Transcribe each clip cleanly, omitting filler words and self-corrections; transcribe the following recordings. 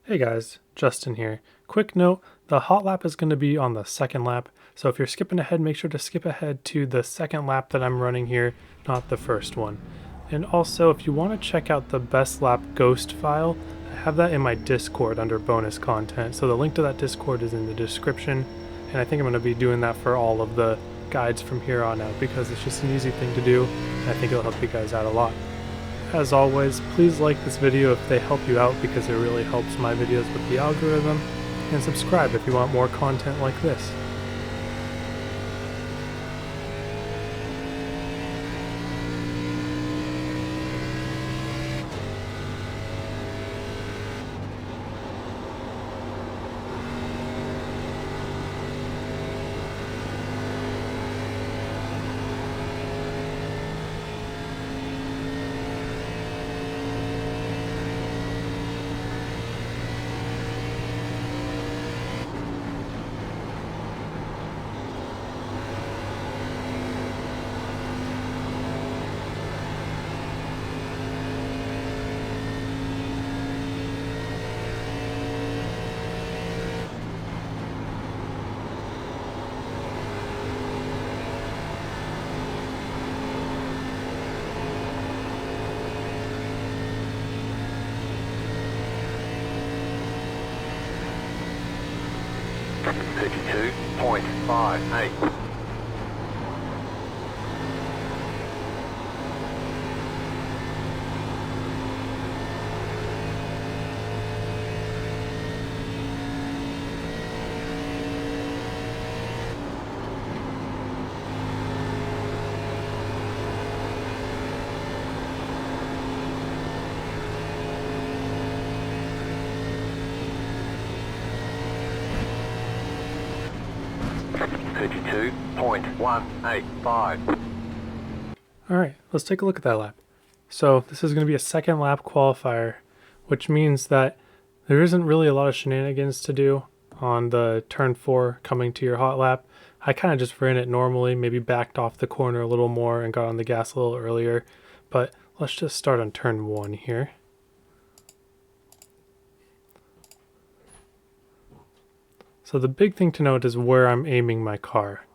Hey guys, Justin here. Quick note, the hot lap is going to be on the second lap, so if you're skipping ahead, make sure to skip ahead to the second lap that I'm running here, not the first one. And also, if you want to check out the best lap ghost file, I have that in my Discord under bonus content, so the link to that Discord is in the description, and I think I'm going to be doing that for all of the guides from here on out because it's just an easy thing to do, and I think it'll help you guys out a lot. As always, please like this video if they help you out because it really helps my videos with the algorithm, and subscribe if you want more content like this. Thirty-two point five eight. Thirty-two point 185. Alright, let's take a look at that lap. So this is going to be a second lap qualifier, which means that there isn't really a lot of shenanigans to do on the turn 4 coming to your hot lap. I kind of just ran it normally, maybe backed off the corner a little more and got on the gas a little earlier, but let's just start on turn 1 here. So the big thing to note is where I'm aiming my car.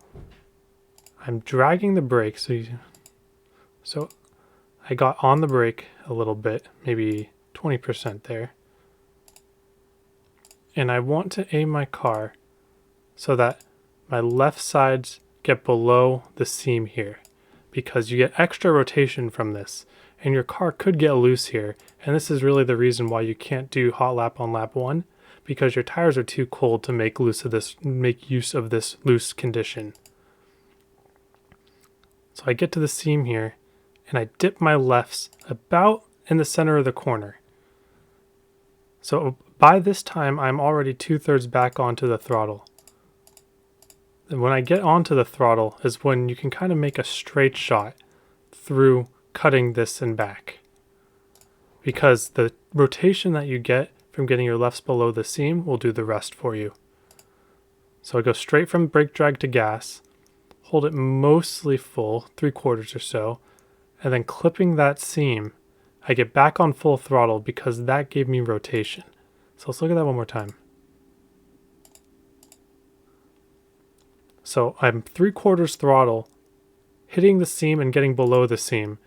I'm dragging the brake, so I got on the brake a little bit, maybe 20% there. And I want to aim my car so that my left sides get below the seam here, because you get extra rotation from this, and your car could get loose here. And this is really the reason why you can't do hot lap on lap 1, because your tires are too cold to make use of this loose condition. So I get to the seam here, and I dip my lefts about in the center of the corner. So by this time, I'm already 2/3 back onto the throttle. And when I get onto the throttle is when you can kind of make a straight shot through cutting this and back, because the rotation that you get from getting your lefts below the seam will do the rest for you. So I go straight from brake drag to gas, hold it mostly full, 3/4 or so, and then clipping that seam, I get back on full throttle because that gave me rotation. So let's look at that one more time. So I'm 3/4 throttle, hitting the seam and getting below the seam,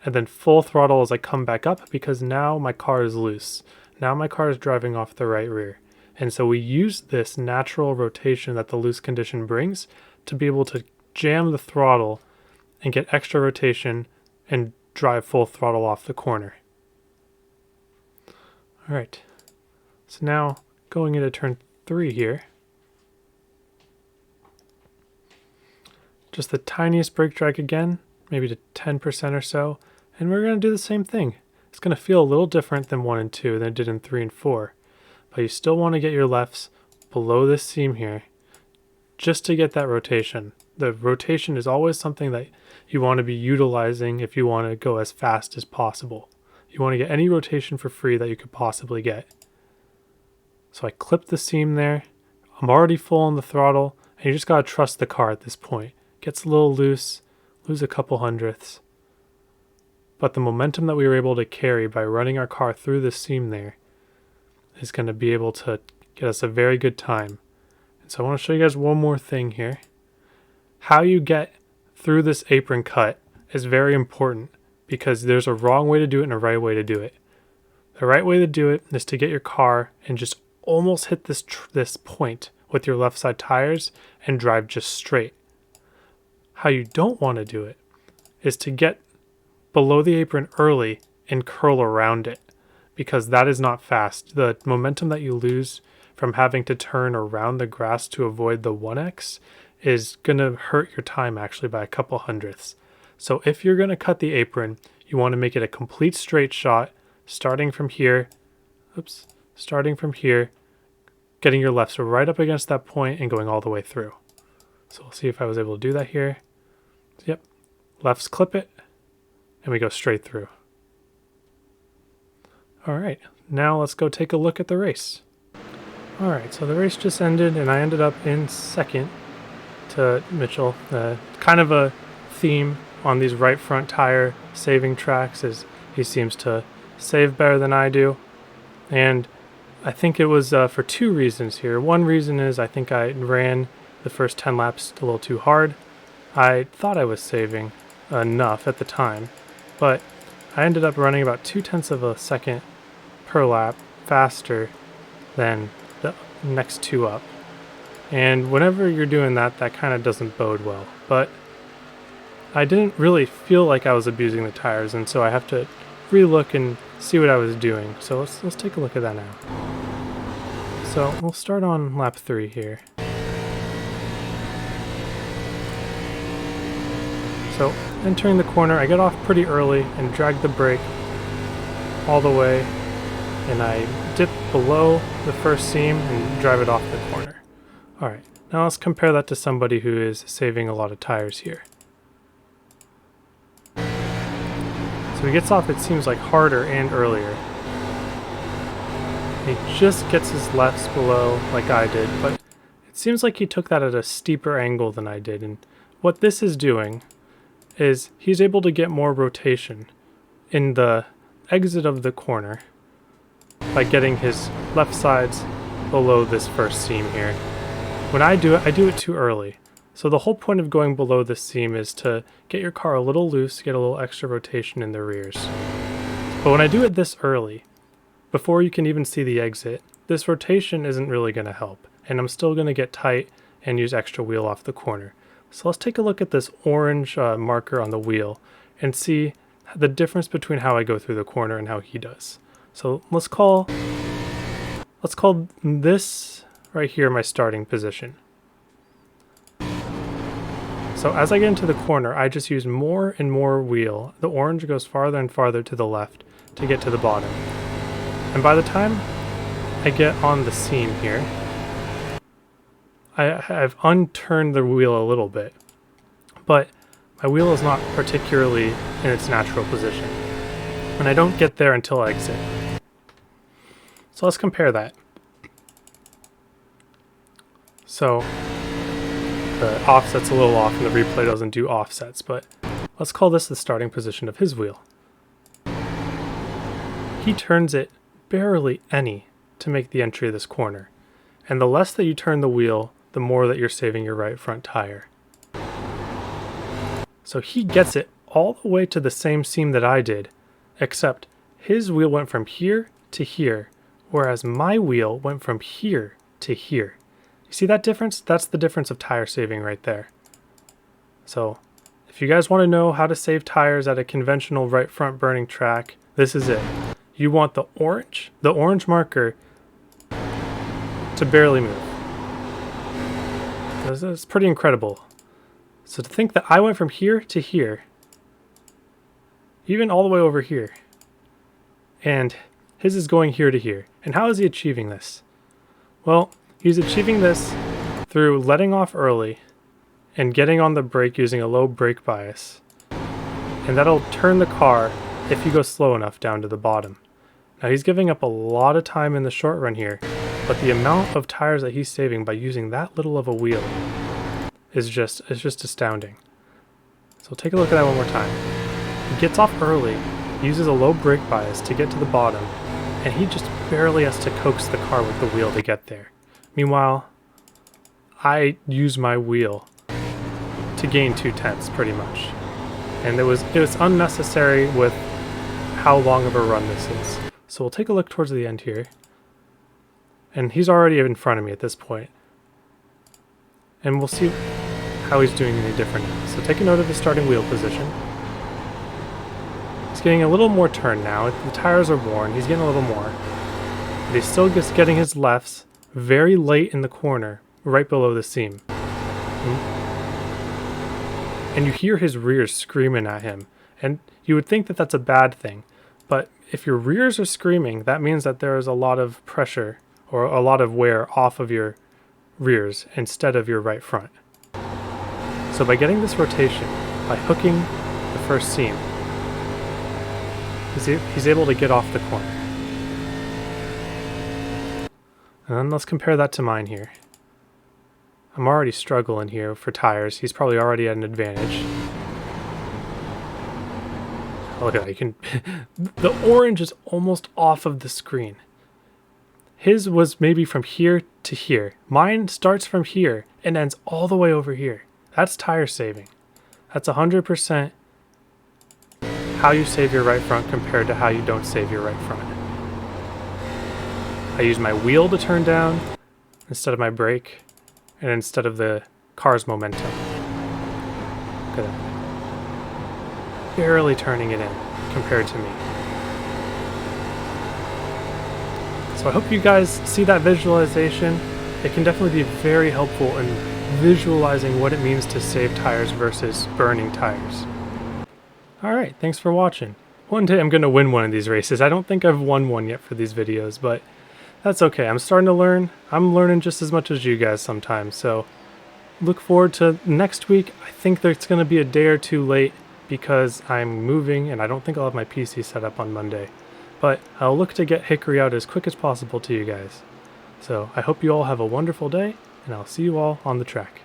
and then full throttle as I come back up because now my car is loose. Now my car is driving off the right rear. And so we use this natural rotation that the loose condition brings to be able to jam the throttle and get extra rotation and drive full throttle off the corner. All right, so now going into turn 3 here, just the tiniest brake drag again, maybe to 10% or so, and we're going to do the same thing. It's going to feel a little different than 1 and 2 than it did in 3 and 4, but you still want to get your lefts below this seam here just to get that rotation. The rotation is always something that you want to be utilizing if you want to go as fast as possible. You want to get any rotation for free that you could possibly get. So I clip the seam there. I'm already full on the throttle, and you just got to trust the car at this point. Gets a little loose, lose a couple hundredths. But the momentum that we were able to carry by running our car through the seam there is going to be able to get us a very good time. And so I want to show you guys one more thing here. How you get through this apron cut is very important because there's a wrong way to do it and a right way to do it. The right way to do it is to get your car and just almost hit this point with your left side tires and drive just straight. How you don't want to do it is to get below the apron early and curl around it, because that is not fast. The momentum that you lose from having to turn around the grass to avoid the 1X is going to hurt your time actually by a couple hundredths. So if you're going to cut the apron, you want to make it a complete straight shot, starting from here, getting your lefts right up against that point and going all the way through. So we'll see if I was able to do that here. Yep, lefts clip it, and we go straight through. All right, now let's go take a look at the race. All right, so the race just ended, and I ended up in second to Mitchell. Kind of a theme on these right front tire saving tracks is he seems to save better than I do. And I think it was for two reasons here. One reason is I think I ran the first 10 laps a little too hard. I thought I was saving enough at the time, but I ended up running about 0.2 of a second per lap faster than the next two up. And whenever you're doing that, that kind of doesn't bode well. But I didn't really feel like I was abusing the tires, and so I have to relook and see what I was doing. So let's take a look at that now. So we'll start on lap 3 here. So entering the corner, I get off pretty early and drag the brake all the way, and I dip below the first seam and drive it off the corner. Alright, now let's compare that to somebody who is saving a lot of tires here. So he gets off, it seems like, harder and earlier. He just gets his lefts below like I did, but it seems like he took that at a steeper angle than I did. And what this is doing is he's able to get more rotation in the exit of the corner by getting his left sides below this first seam here. When I do it too early. So the whole point of going below this seam is to get your car a little loose, get a little extra rotation in the rears. But when I do it this early, before you can even see the exit, this rotation isn't really going to help, and I'm still going to get tight and use extra wheel off the corner. So let's take a look at this orange marker on the wheel and see the difference between how I go through the corner and how he does. So let's call this right here my starting position. So as I get into the corner, I just use more and more wheel. The orange goes farther and farther to the left to get to the bottom. And by the time I get on the seam here, I've unturned the wheel a little bit, but my wheel is not particularly in its natural position, and I don't get there until exit. So let's compare that. So the offset's a little off and the replay doesn't do offsets, but let's call this the starting position of his wheel. He turns it barely any to make the entry of this corner, and the less that you turn the wheel, the more that you're saving your right front tire. So he gets it all the way to the same seam that I did, except his wheel went from here to here, whereas my wheel went from here to here. You see that difference? That's the difference of tire saving right there. So if you guys want to know how to save tires at a conventional right front burning track, this is it. You want the orange marker to barely move. That's pretty incredible. So to think that I went from here to here, even all the way over here, and his is going here to here. And how is he achieving this? Well, he's achieving this through letting off early and getting on the brake using a low brake bias. And that'll turn the car, if you go slow enough, down to the bottom. Now he's giving up a lot of time in the short run here, but the amount of tires that he's saving by using that little of a wheel is just astounding. So take a look at that one more time. He gets off early, uses a low brake bias to get to the bottom, and he just barely has to coax the car with the wheel to get there. Meanwhile, I use my wheel to gain 2/10 pretty much. And it was unnecessary with how long of a run this is. So we'll take a look towards the end here. And he's already in front of me at this point. And we'll see how he's doing any different now. So take a note of his starting wheel position. He's getting a little more turn now. The tires are worn. He's getting a little more. But he's still just getting his lefts very late in the corner, right below the seam. And you hear his rears screaming at him. And you would think that that's a bad thing. But if your rears are screaming, that means that there is a lot of pressure or a lot of wear off of your rears instead of your right front. So by getting this rotation, by hooking the first seam, he's able to get off the corner. And then let's compare that to mine here. I'm already struggling here for tires. He's probably already at an advantage. Look at that, you can the orange is almost off of the screen. His was maybe from here to here. Mine starts from here and ends all the way over here. That's tire saving. That's 100% how you save your right front compared to how you don't save your right front. I use my wheel to turn down instead of my brake and instead of the car's momentum. Look at that. Barely turning it in compared to me. So I hope you guys see that visualization. It can definitely be very helpful in visualizing what it means to save tires versus burning tires. Alright, thanks for watching. One day I'm going to win one of these races. I don't think I've won one yet for these videos, but that's okay. I'm starting to learn. I'm learning just as much as you guys sometimes, so look forward to next week. I think that it's going to be a day or two late because I'm moving and I don't think I'll have my PC set up on Monday. But I'll look to get Hickory out as quick as possible to you guys. So I hope you all have a wonderful day, and I'll see you all on the track.